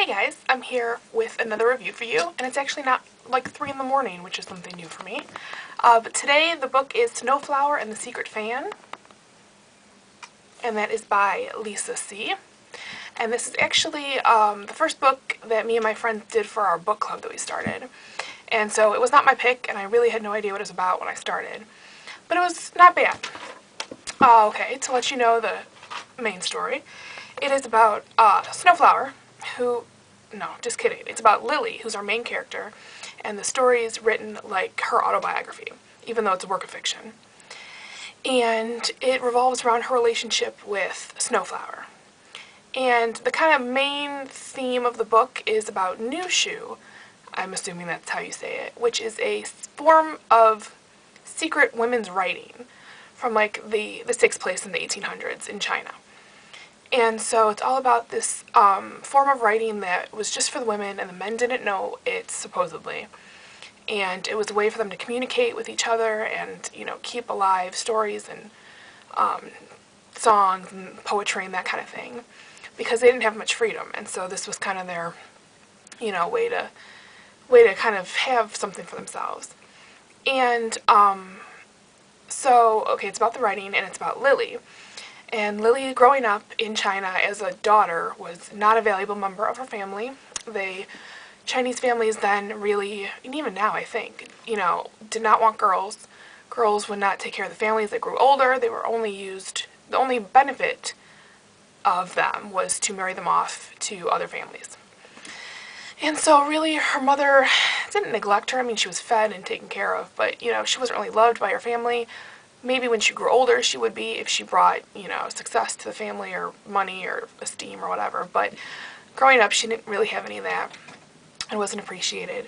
Hey guys, I'm here with another review for you, and it's actually not like 3 in the morning, which is something new for me. But today the book is Snowflower and the Secret Fan, and that is by Lisa C. And this is actually the first book that me and my friends did for our book club that we started. And so it was not my pick, and I really had no idea what it was about when I started. But it was not bad. Okay, to let you know the main story, it is about Snowflower, who, no, just kidding. It's about Lily, who's our main character, and the story is written like her autobiography, even though it's a work of fiction. And it revolves around her relationship with Snowflower. And the kind of main theme of the book is about Nushu, I'm assuming that's how you say it, which is a form of secret women's writing from like this takes place in the 1800s in China. And so it's all about this form of writing that was just for the women, and the men didn't know it, supposedly. And it was a way for them to communicate with each other and, you know, keep alive stories and songs and poetry and that kind of thing, because they didn't have much freedom. And so this was kind of their, you know, way to kind of have something for themselves. And so, okay, it's about the writing, and it's about Lily. And Lily, growing up in China as a daughter, was not a valuable member of her family. Chinese families then really, and even now I think, you know, did not want girls. Girls would not take care of the families. They grew older. They were only used, the only benefit of them was to marry them off to other families. And so really her mother didn't neglect her. I mean, she was fed and taken care of, but, you know, she wasn't really loved by her family. Maybe when she grew older she would be, if she brought, you know, success to the family or money or esteem or whatever. But growing up she didn't really have any of that and wasn't appreciated.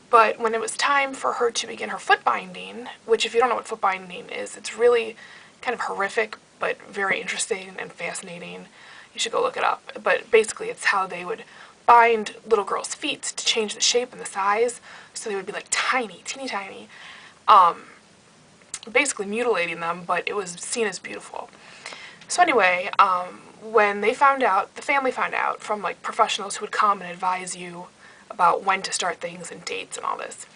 But when it was time for her to begin her foot binding, which if you don't know what foot binding is, it's really kind of horrific but very interesting and fascinating. You should go look it up. But basically it's how they would bind little girls' feet to change the shape and the size so they would be like tiny, teeny tiny. Basically mutilating them, but it was seen as beautiful. So anyway, when they found out, the family found out from like professionals who would come and advise you about when to start things and dates and all this,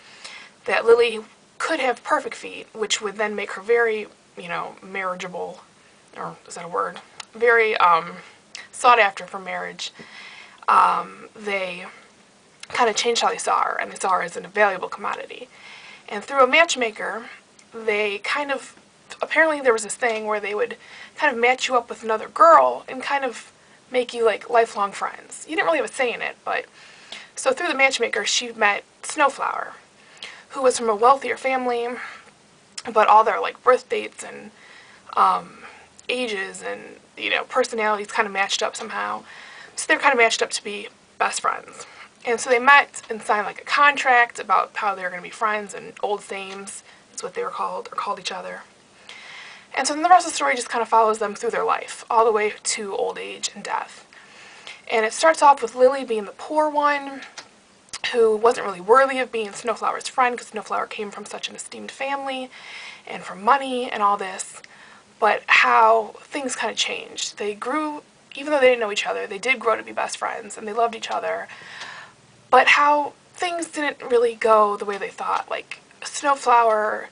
that Lily could have perfect feet, which would then make her very, you know, marriageable, or is that a word? Very sought after for marriage. They kind of changed how they saw her, and they saw her as a valuable commodity. And through a matchmaker, they kind of, apparently there was this thing where they would kind of match you up with another girl and kind of make you like lifelong friends. You didn't really have a say in it, but so through the matchmaker she met Snowflower, who was from a wealthier family, but all their like birth dates and ages and, you know, personalities kind of matched up somehow. So they're kind of matched up to be best friends. And so they met and signed like a contract about how they were going to be friends, and old sames is what they were called, or called each other. And so then the rest of the story just kind of follows them through their life, all the way to old age and death. And it starts off with Lily being the poor one, who wasn't really worthy of being Snowflower's friend, because Snowflower came from such an esteemed family, and from money and all this. But how things kind of changed. They grew, even though they didn't know each other, they did grow to be best friends, and they loved each other. But how things didn't really go the way they thought. Like, Snowflower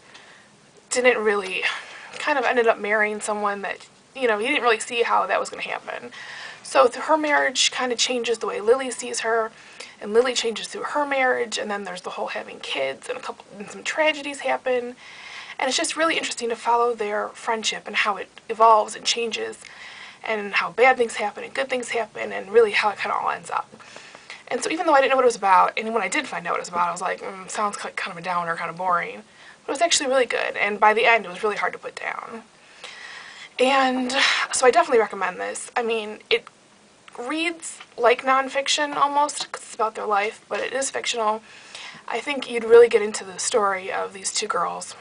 didn't really, kind of ended up marrying someone that, you know, he didn't really see how that was going to happen. So her marriage kind of changes the way Lily sees her, and Lily changes through her marriage, and then there's the whole having kids, and some tragedies happen. And it's just really interesting to follow their friendship and how it evolves and changes, and how bad things happen and good things happen, and really how it kind of all ends up. And so even though I didn't know what it was about, and when I did find out what it was about, I was like, sounds like kind of a downer, kind of boring. But it was actually really good, and by the end it was really hard to put down. And so I definitely recommend this. I mean, it reads like nonfiction almost, because it's about their life, but it is fictional. I think you'd really get into the story of these two girls.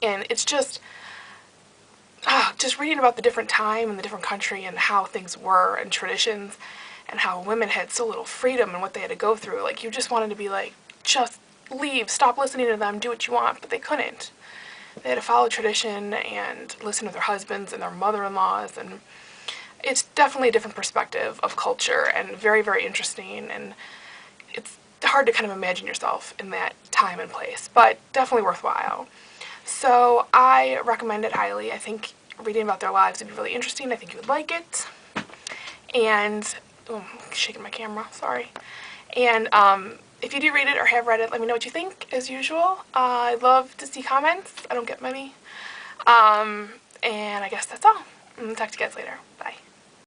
And it's just reading about the different time and the different country and how things were and traditions, and how women had so little freedom and what they had to go through. Like, you just wanted to be like, just leave, stop listening to them, do what you want, but they couldn't. They had to follow tradition and listen to their husbands and their mother-in-laws, and it's definitely a different perspective of culture and very, very interesting, and it's hard to kind of imagine yourself in that time and place, but definitely worthwhile. So I recommend it highly. I think reading about their lives would be really interesting. I think you would like it. And, oh, I'm shaking my camera, sorry. And if you do read it or have read it, let me know what you think, as usual. I love to see comments. I don't get many. And I guess that's all. Talk to you guys later.